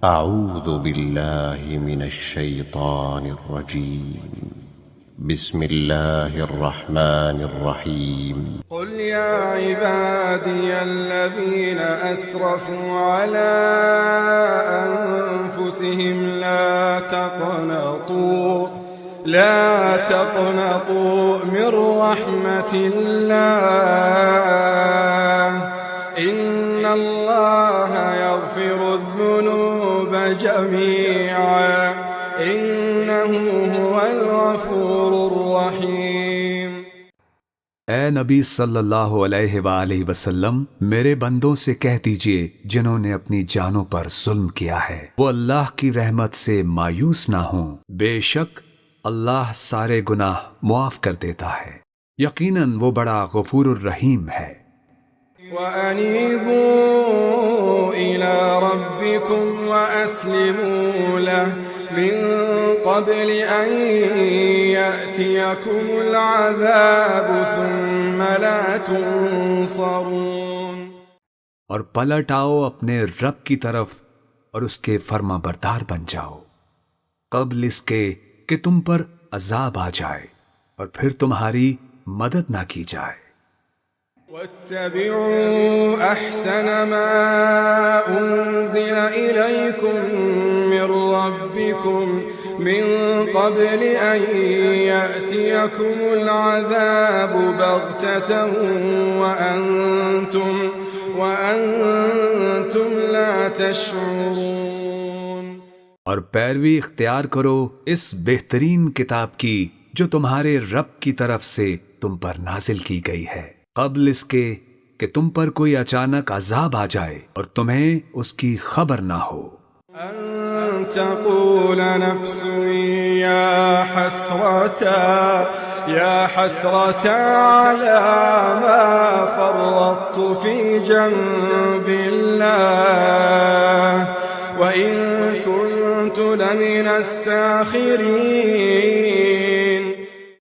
اعوذ باللہ من الشیطان الرجیم بسم اللہ الرحمن الرحیم قل يا عبادي الذين أسرفوا على أنفسهم لا تقنطوا من رحمة الله إن الله يغفر الذنوب جميعا إنه هو الغفور الرحيم۔ اے نبی صلی اللہ علیہ وآلہ وسلم، میرے بندوں سے کہہ دیجئے جنہوں نے اپنی جانوں پر ظلم کیا ہے وہ اللہ کی رحمت سے مایوس نہ ہوں، بے شک اللہ سارے گناہ معاف کر دیتا ہے، یقیناً وہ بڑا غفور الرحیم ہے۔ وَأَنِيبُوا إِلَى رَبِّكُمْ وَأَسْلِمُوا لَهُ مِن قَبْلِ أَن يَأْتِيَكُمُ الْعَذَابُ ثُمَّ لَا تُنصَرُونَ۔ اور پلٹ آؤ اپنے رب کی طرف اور اس کے فرما بردار بن جاؤ قبل اس کے کہ تم پر عذاب آ جائے اور پھر تمہاری مدد نہ کی جائے۔ وَاتَّبِعُوا أَحْسَنَ مَا أُنزِلَ إِلَيْكُم مِّن رَّبِّكُم مِّن قَبْلِ أَن يَأْتِيَكُمُ الْعَذَابُ بَغْتَةً وَأَنتُمْ لَا تَشْعُرُونَ۔ اور پیروی اختیار کرو اس بہترین کتاب کی جو تمہارے رب کی طرف سے تم پر نازل کی گئی ہے، قبل اس کے کہ تم پر کوئی اچانک عذاب آ جائے اور تمہیں اس کی خبر نہ ہو۔ أن تقول نفس يا حسرة على ما فرطت في جنب الله وإن كنت لمن الساخرين۔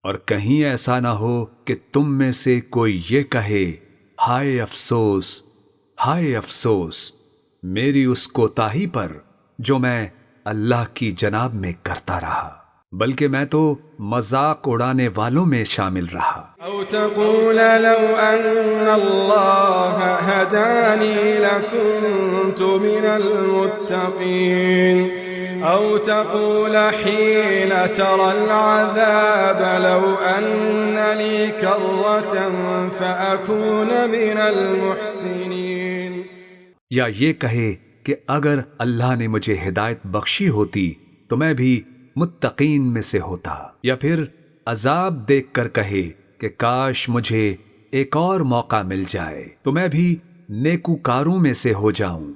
اور کہیں ایسا نہ ہو کہ تم میں سے کوئی یہ کہے ہائے افسوس، ہائے افسوس میری اس کوتاہی پر جو میں اللہ کی جناب میں کرتا رہا، بلکہ میں تو مذاق اڑانے والوں میں شامل رہا۔ أو تقول لو أن الله هداني لكنت من المتقين، أو تقول حين ترى العذاب لو أن لي كرة فأكون من المحسنين۔ یا یہ کہے کہ اگر اللہ نے مجھے ہدایت بخشی ہوتی تو میں بھی متقین میں سے ہوتا، یا پھر عذاب دیکھ کر کہے کہ کاش مجھے ایک اور موقع مل جائے تو میں بھی نیکوکاروں میں سے ہو جاؤں۔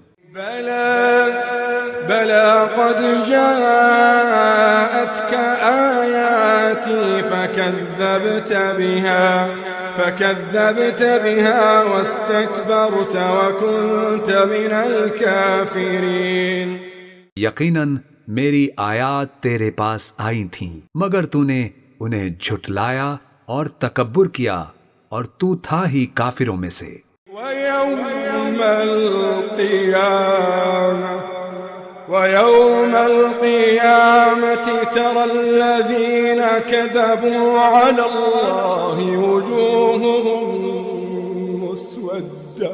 بلى قد جاءتك آياتي فكذبت بها واستكبرت وكنت من الكافرين۔ یقیناً میری آیات تیرے پاس آئی تھیں مگر تو نے انہیں جھٹلایا اور تکبر کیا اور تو تھا ہی کافروں میں سے۔ ويوم القيامة ترى الذين كذبوا على الله وجوههم مسودة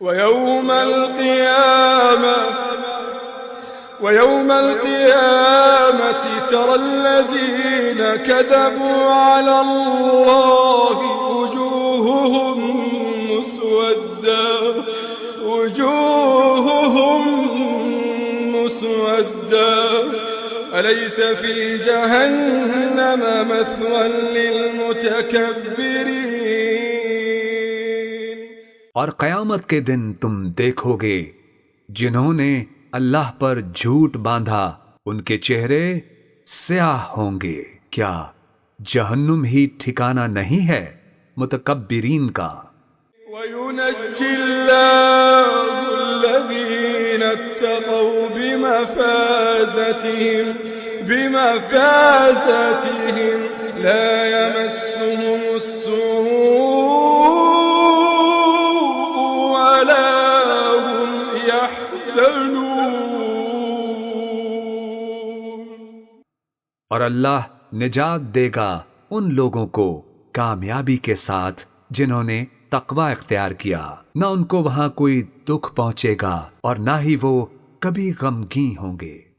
ويوم القيامة ترى الذين كذبوا على الله وجوههم مسودة أليس في جهنم مثوى للمتكبرين۔ اور قیامت کے دن تم دیکھو گے جنہوں نے اللہ پر جھوٹ باندھا ان کے چہرے سیاہ ہوں گے، کیا جہنم ہی ٹھکانہ نہیں ہے متکبرین کا۔ وَيُنَجِّي اللَّهُ الَّذِينَ اتَّقَوْا بِمَفَازَتِهِمْ لَا يَمَسُّهُمُ السُّوءُ يحزنون. اور اللہ نجات دے گا ان لوگوں کو کامیابی کے ساتھ جنہوں نے تقوی اختیار کیا، نہ ان کو وہاں کوئی دکھ پہنچے گا اور نہ ہی وہ کبھی غمگین ہوں گے۔